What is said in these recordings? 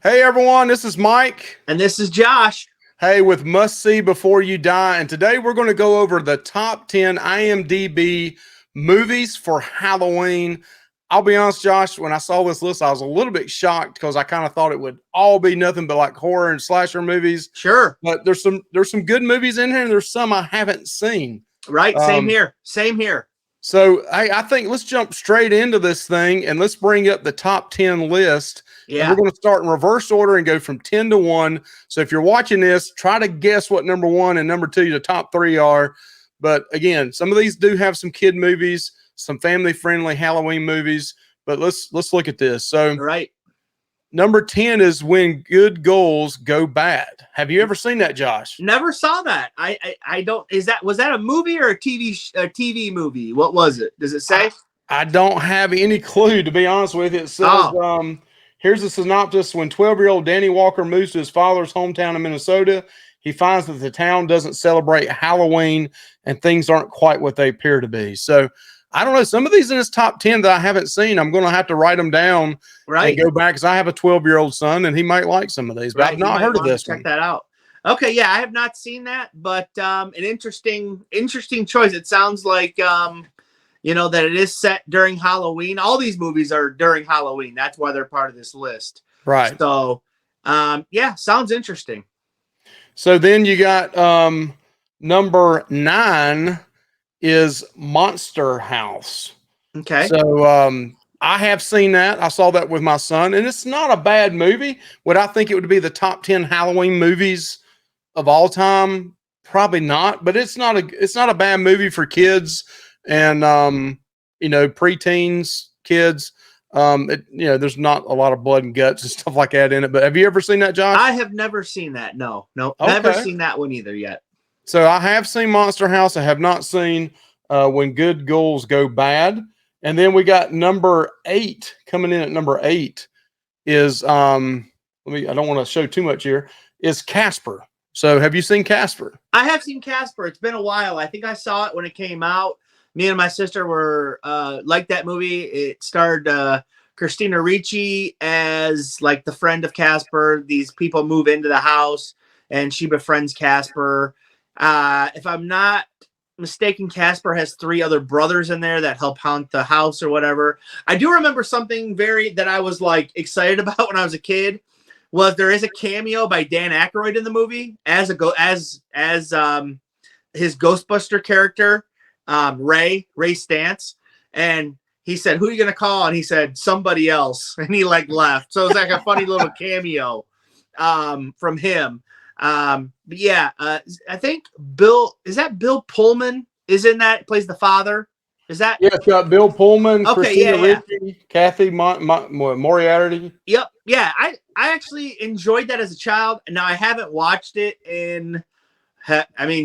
Hey everyone, this is Mike. And this is Josh. Hey, with Must See Before You Die. And today we're going to go over the top 10 IMDB movies for Halloween. I'll be honest, Josh, when I saw this list, I was a little bit shocked because I kind of thought it would all be nothing but like horror and slasher movies. Sure. But there's some good movies in here, and there's some I haven't seen. Right. Same here. Same here. So I think let's jump straight into this thing and let's bring up the top 10 list. Yeah. And we're going to start in reverse order and go from 10 to 1. So if you're watching this, try to guess what number 1 and number 2, the top 3 are. But again, some of these do have some kid movies, some family-friendly Halloween movies. But let's look at this. So right. Number 10 is When Good Goals Go Bad. Have you ever seen that, Josh? Never saw that. I don't. Was that a movie or a TV movie? What was it? Does it say? I don't have any clue, to be honest with you. It says, here's a synopsis. When 12-year-old Danny Walker moves to his father's hometown in Minnesota, he finds that the town doesn't celebrate Halloween and things aren't quite what they appear to be. So I don't know. Some of these in his top 10 that I haven't seen, I'm going to have to write them down and go back because I have a 12-year-old son and he might like some of these, but I've not heard of this one. Check that out. Okay, yeah, I have not seen that, but an interesting choice. It sounds like that it is set during Halloween. All these movies are during Halloween. That's why they're part of this list. Right. So, yeah, sounds interesting. So then you got number 9 is Monster House. Okay. So I have seen that. I saw that with my son, and it's not a bad movie. Would I think it would be the top 10 Halloween movies of all time? Probably not, but it's not a bad movie for kids and preteens, kids. There's not a lot of blood and guts and stuff like that in it. But have you ever seen that, Josh? I have never seen that. No, okay. Never seen that one either yet. So I have seen Monster House. I have not seen When Good Goals Go Bad. And then we got number 8 coming in at number 8 is I don't want to show too much here, is Casper. So have you seen Casper? I have seen Casper. It's been a while. I think I saw it when it came out. Me and my sister were like that movie. It starred Christina Ricci as like the friend of Casper. These people move into the house and she befriends Casper. If I'm not mistaken, Casper has 3 other brothers in there that help haunt the house or whatever. I do remember something that I was like excited about when I was a kid. Was there is a cameo by Dan Aykroyd in the movie as his Ghostbuster character, Ray Stantz, and he said, "Who are you gonna call?" And he said, "Somebody else," and he like left. So it's like a funny little cameo from him. But yeah, I think Bill Pullman is in that, plays the father. Is that? Yeah, it's got Bill Pullman, okay, Christina Ricci, Kathy Moriarty. Yep. Yeah, I actually enjoyed that as a child. Now I haven't watched it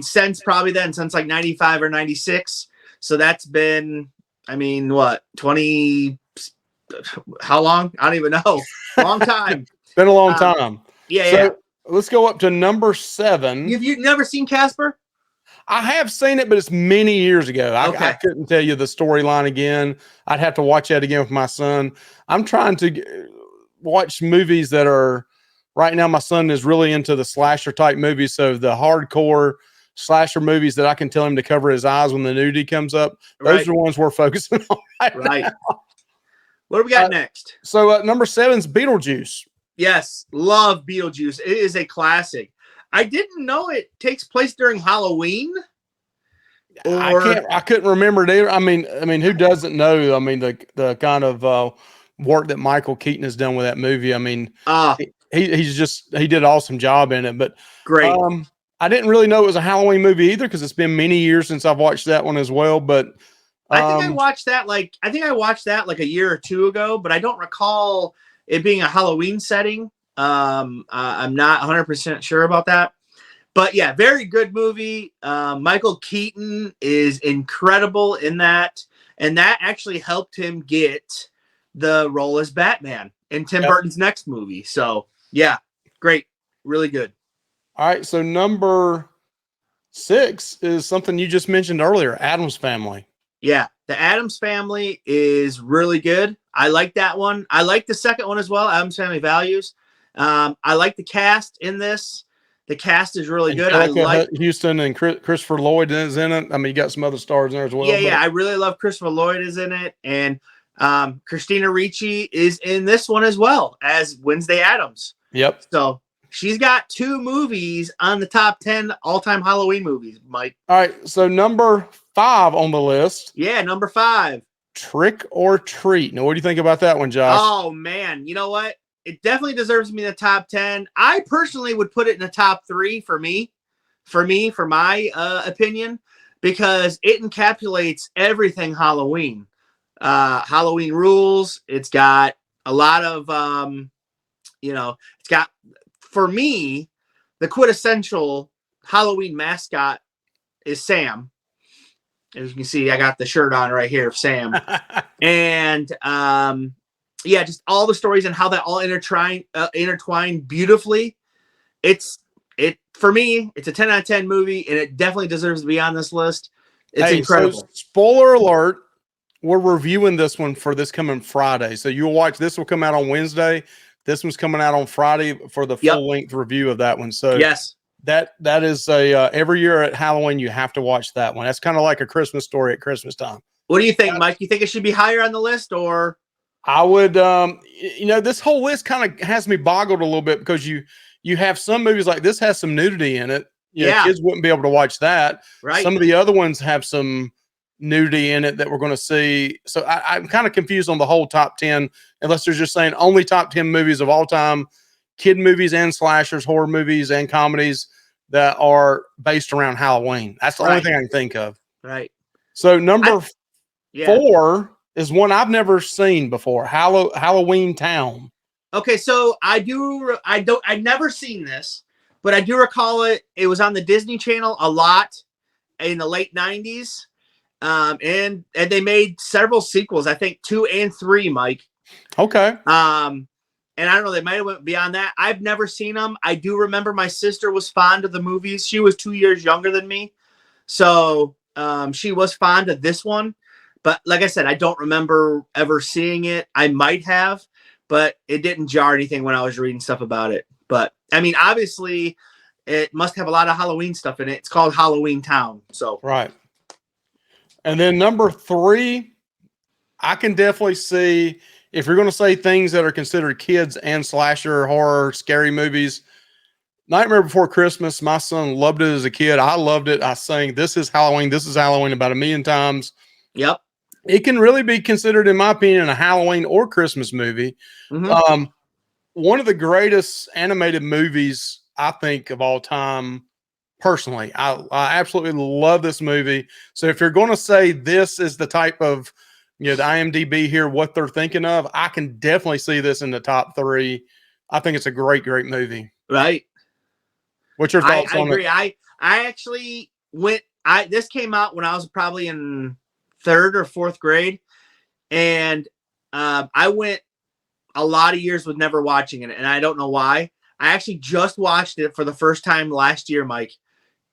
since like 95 or 96. So that's been, what, 20, how long? I don't even know. Long time. Been a long time. Yeah. Let's go up to number 7. You've never seen Casper? I have seen it, but it's many years ago. I couldn't tell you the storyline again. I'd have to watch that again with my son. I'm trying to watch movies that are right now. My son is really into the slasher type movies. So the hardcore slasher movies that I can tell him to cover his eyes when the nudity comes up. Those are the ones we're focusing on right now. What do we got next? So number 7 is Beetlejuice. Yes, love Beetlejuice. It is a classic. I didn't know it takes place during Halloween. I couldn't remember it either. I mean, who doesn't know? The kind of work that Michael Keaton has done with that movie. He did an awesome job in it. But great. I didn't really know it was a Halloween movie either because it's been many years since I've watched that one as well. But I think I watched that like a year or 2 ago, but I don't recall it being a Halloween setting. I'm not 100% sure about that, but yeah, very good movie. Michael Keaton is incredible in that, and that actually helped him get the role as Batman in Tim Burton's next movie. So yeah, great, really good. All right, so number 6 is something you just mentioned earlier, Addams Family. Yeah, the Addams Family is really good. I like that one. I like the second one as well, Addams Family Values. I like the cast in this. The cast is really good. I Angelica like Houston and Christopher Lloyd is in it. I mean, you got some other stars in there as well. yeah. I really love Christopher Lloyd is in it, and Christina Ricci is in this one as well as Wednesday Addams. Yep. So she's got 2 movies on the top 10 all-time Halloween movies, Mike. All right. So number 5 on the list. Yeah, number 5. Trick or Treat. Now, what do you think about that one, Josh? Oh man, you know what? It definitely deserves to be in the top 10. I personally would put it in the top 3 for my opinion, because it encapsulates everything Halloween. Halloween rules. It's got a lot of, it's got, for me, the quintessential Halloween mascot is Sam. As you can see, I got the shirt on right here of Sam. And just all the stories and how that all intertwine beautifully. For me, it's a 10 out of 10 movie, and it definitely deserves to be on this list. It's incredible. So spoiler alert, we're reviewing this one for this coming Friday. So you'll watch, this will come out on Wednesday. This one's coming out on Friday for the full length review of that one. So yes, that is a every year at Halloween you have to watch that one. That's kind of like A Christmas Story at Christmas time. What do you think, Mike? You think it should be higher on the list, or? I would, this whole list kind of has me boggled a little bit, because you have some movies like this has some nudity in it. Kids wouldn't be able to watch that. Right. Some of the other ones have some nudity in it that we're going to see. So I'm kind of confused on the whole top 10, unless they're just saying only top 10 movies of all time, kid movies and slashers, horror movies and comedies that are based around Halloween. That's the only thing I can think of. Right. So number 4 is one I've never seen before. Halloween Town. Okay, so I've never seen this, but I do recall it. It was on the Disney Channel a lot in the late 90s. And they made several sequels, I think 2 and 3, Mike. Okay. And I don't know, they might have went beyond that. I've never seen them. I do remember my sister was fond of the movies. She was 2 years younger than me. So she was fond of this one. But like I said, I don't remember ever seeing it. I might have, but it didn't jar anything when I was reading stuff about it. But I mean, obviously, it must have a lot of Halloween stuff in it. It's called Halloween Town. So right. And then number 3, I can definitely see, if you're going to say things that are considered kids and slasher, horror, scary movies, Nightmare Before Christmas. My son loved it as a kid. I loved it. I sang "This is Halloween, This is Halloween" about 1 million times. Yep. It can really be considered, in my opinion, a Halloween or Christmas movie. Mm-hmm. One of the greatest animated movies, I think, of all time. Personally, I absolutely love this movie. So if you're going to say this is the type of, the IMDB here, what they're thinking of, I can definitely see this in the top 3. I think it's a great, great movie. Right. What's your thoughts on it? I agree. I actually went. This came out when I was probably in 3rd or 4th grade, and I went a lot of years with never watching it, and I don't know why. I actually just watched it for the first time last year, Mike,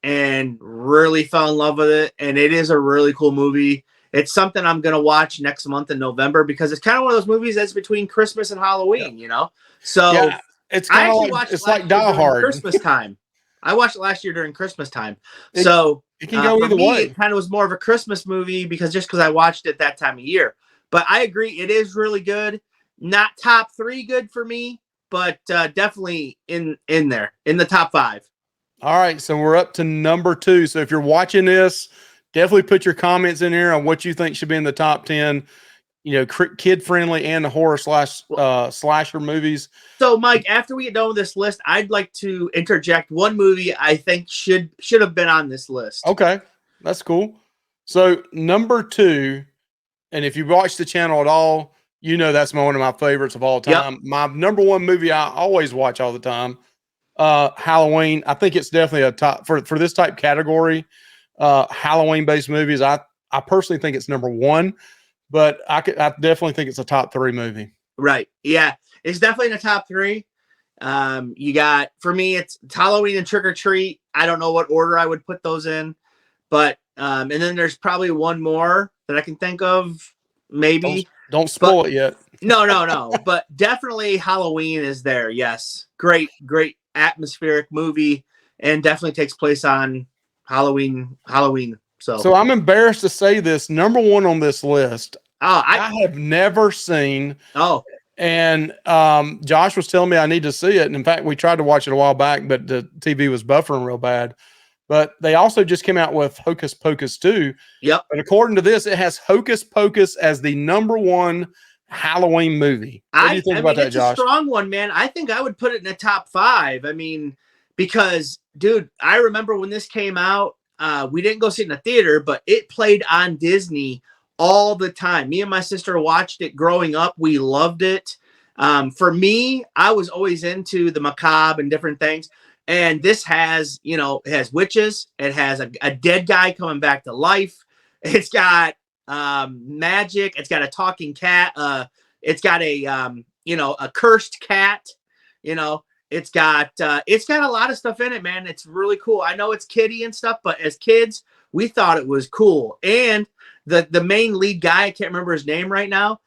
and really fell in love with it. And it is a really cool movie. It's something I'm going to watch next month in November, because it's kind of one of those movies that's between Christmas and Halloween, So it's kind of like, it's like Die Hard. Christmas time. I watched it last year during Christmas time. So it can go either way. It kind of was more of a Christmas movie, because I watched it that time of year. But I agree, it is really good. Not top 3 good for me, but definitely in there, in the top 5. All right, so we're up to number 2. So if you're watching this, definitely put your comments in here on what you think should be in the top 10, kid friendly and the horror slasher movies. So Mike, after we get done with this list, I'd like to interject one movie I think should have been on this list. Okay, that's cool. So number 2, and if you watch the channel at all, that's one of my favorites of all time. Yep. My number 1 movie I always watch all the time, Halloween. I think it's definitely a top for this type category. Halloween based movies. I personally think it's number 1, but I definitely think it's a top 3 movie. Right. Yeah. It's definitely in the top 3. You got, for me, it's Halloween and Trick or Treat. I don't know what order I would put those in, but, and then there's probably one more that I can think of. Maybe. Don't spoil it yet. No. But definitely Halloween is there. Yes. Great atmospheric movie, and definitely takes place on Halloween. So I'm embarrassed to say this. Number one on this list, Oh, I have never seen. Oh, And Josh was telling me I need to see it. And in fact, we tried to watch it a while back, but the TV was buffering real bad. But they also just came out with Hocus Pocus 2. Yep. But according to this, it has Hocus Pocus as the number one Halloween movie. What do you think about that, Josh? It's a strong one, man. I think I would put it in the top 5. I mean, because, dude, I remember when this came out, we didn't go see it in the theater, but it played on Disney all the time. Me and my sister watched it growing up. We loved it. For me, I was always into the macabre and different things. And this has, it has witches. It has a dead guy coming back to life. It's got magic. It's got a talking cat. It's got a cursed cat. It's got a lot of stuff in it, man. It's really cool. I know it's kiddie and stuff, but as kids, we thought it was cool. And the main lead guy, I can't remember his name right now.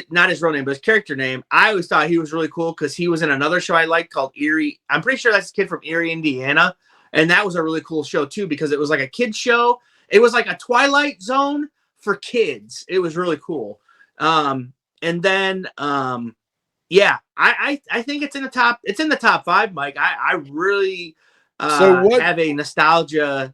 Not his real name, but his character name. I always thought he was really cool because he was in another show I liked called Erie. I'm pretty sure that's a kid from Erie, Indiana. And that was a really cool show too, because it was like a kid's show. It was like a Twilight Zone for kids. It was really cool. And then, yeah, I think it's in the top 5, Mike. I really have a nostalgia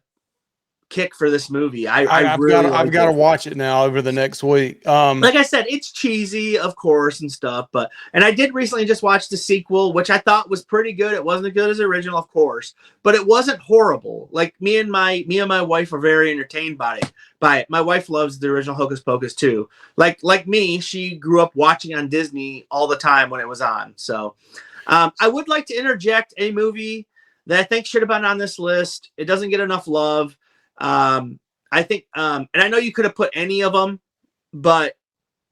kick for this movie. I've got to watch it now over the next week. Like I said, it's cheesy, of course, and stuff, and I did recently just watch the sequel, which I thought was pretty good. It wasn't as good as the original, of course, but it wasn't horrible. Like me and my wife are very entertained by it. My wife loves the original Hocus Pocus too. Like me, she grew up watching on Disney all the time when it was on. So I would like to interject a movie that I think should have been on this list. It doesn't get enough love. I think, and I know you could have put any of them, but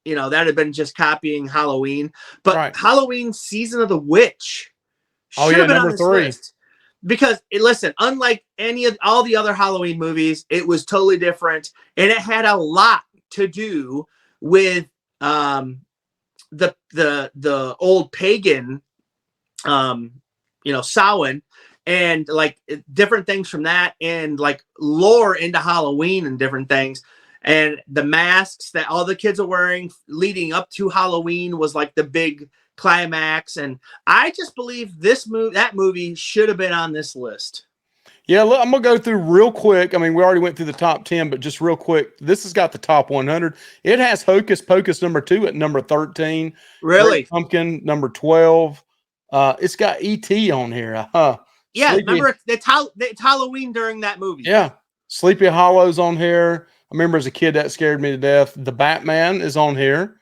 that would have been just copying Halloween. But right. Halloween Season of the Witch should have been on this list. Because listen, unlike all the other Halloween movies, it was totally different, and it had a lot to do with the old pagan, Samhain. And like different things from that, and like lore into Halloween and different things, and the masks that all the kids are wearing leading up to Halloween was like the big climax. And I just believe that movie should have been on this list. Yeah, look, I'm gonna go through real quick. I mean, we already went through the top 10, but just real quick, this has got the top 100. It has Hocus Pocus number 2 at number 13. Really? Great Pumpkin number 12. It's got E.T. on here. Yeah, remember it's Halloween during that movie. Yeah, Sleepy Hollow's on here. I remember as a kid that scared me to death. The Batman is on here.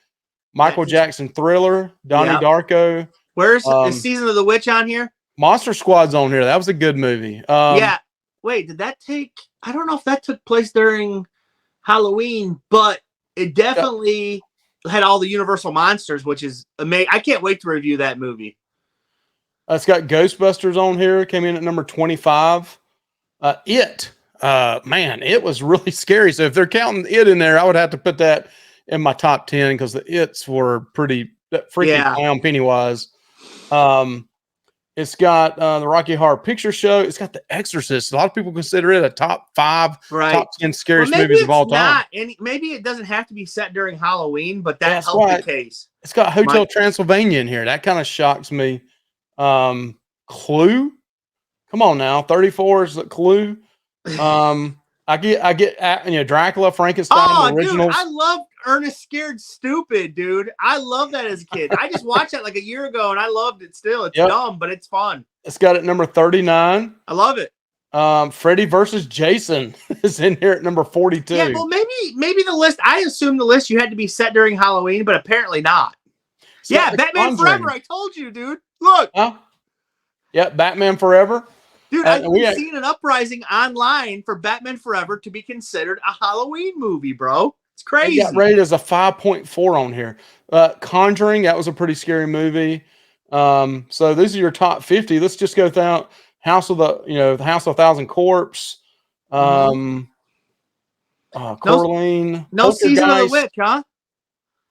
Michael Jackson Thriller, Donnie Darko. Where's is Season of the Witch on here? Monster Squad's on here. That was a good movie. Yeah. Wait, did that take? I don't know if that took place during Halloween, but it definitely had all the Universal monsters, which is amazing. I can't wait to review that movie. It's got Ghostbusters on here. Came in at number 25. Man, it was really scary. So if they're counting it in there, I would have to put that in my top 10 because the It's were pretty freaking clown Pennywise. It's got the Rocky Horror Picture Show. It's got The Exorcist. A lot of people consider it a top 5, top 10 scariest movies of all time. Maybe it doesn't have to be set during Halloween, but that's helped the case. It's got Hotel Transylvania in here. That kind of shocks me. Clue, come on now, 34 is Clue. I get Dracula, Frankenstein, the originals. Dude, I love Ernest Scared Stupid, dude. I love that as a kid. I just watched that like a year ago and I loved it still. It's dumb, but it's fun. It's got it number 39. I love it. Freddy versus Jason is in here at number 42. Yeah, well, maybe the list. I assumed the list you had to be set during Halloween, but apparently not. So yeah, Batman Forever. I told you, dude. Look. Yeah, Batman Forever. Dude, I've been seeing an uprising online for Batman Forever to be considered a Halloween movie, bro. It's crazy. It got rated as a 5.4 on here. Conjuring, that was a pretty scary movie. So these are your top 50. Let's just go down House of the House of 1,000 Corpse. Coraline. No Season of the Witch, huh?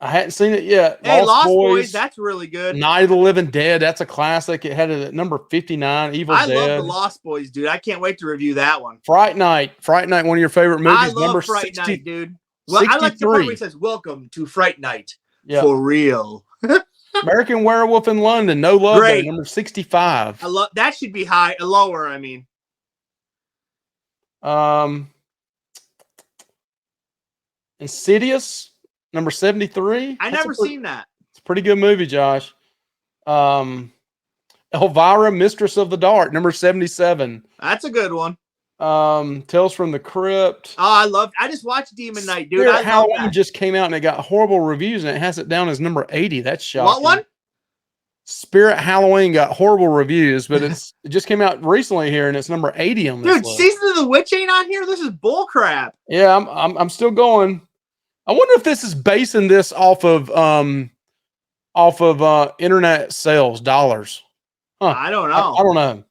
I hadn't seen it yet. Hey, Lost Boys, that's really good. Night of the Living Dead, that's a classic. It had it at number 59. Evil Dead. I love the Lost Boys, dude. I can't wait to review that one. Fright Night, one of your favorite movies. I love Fright Night, dude. Well, I like the part where he says, "Welcome to Fright Night." Yep. For real. American Werewolf in London, No Love Day, number 65. I love that. Should be lower. I mean, Insidious, number 73. I never seen that. It's a pretty good movie, Josh. Elvira, Mistress of the Dark, number 77. That's a good one. Tales from the Crypt. Oh, I just watched Demon Night, dude. Halloween just came out and it got horrible reviews and it has it down as number 80. That's shocking. What one? Spirit Halloween got horrible reviews, but it just came out recently here and it's number 80 on this list. Dude, Season of the Witch ain't on here. This is bull crap. Yeah, I'm still going. I wonder if this is basing this off of internet sales dollars. Huh. I don't know. I don't know.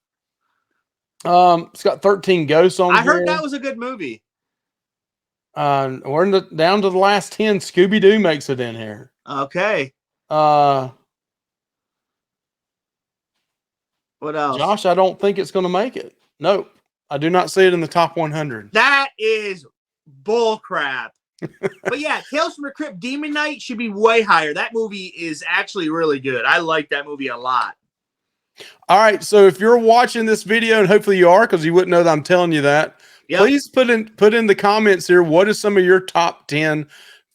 It's got 13 ghosts on. I heard that was a good movie. We're down to the last 10. Scooby Doo makes it in here. Okay. What else? Josh, I don't think it's going to make it. Nope. I do not see it in the top 100. That is bull crap. But yeah, Tales from the Crypt Demon Night should be way higher. That movie is actually really good. I like that movie a lot. All right, so if you're watching this video, and hopefully you are, because you wouldn't know that I'm telling you that, please put in the comments here, what is some of your top 10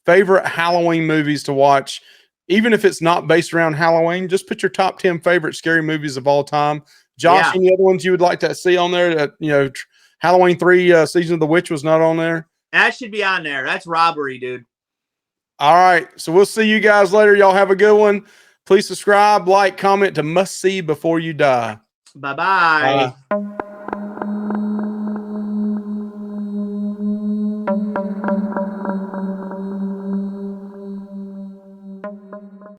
favorite Halloween movies to watch? Even if it's not based around Halloween, just put your top 10 favorite scary movies of all time. Josh, any other ones you would like to see on there? That Halloween 3 Season of the Witch was not on there? That should be on there. That's robbery, dude. All right, so we'll see you guys later. Y'all have a good one. Please subscribe, like, comment to Must See Before You Die. Bye-bye. Bye.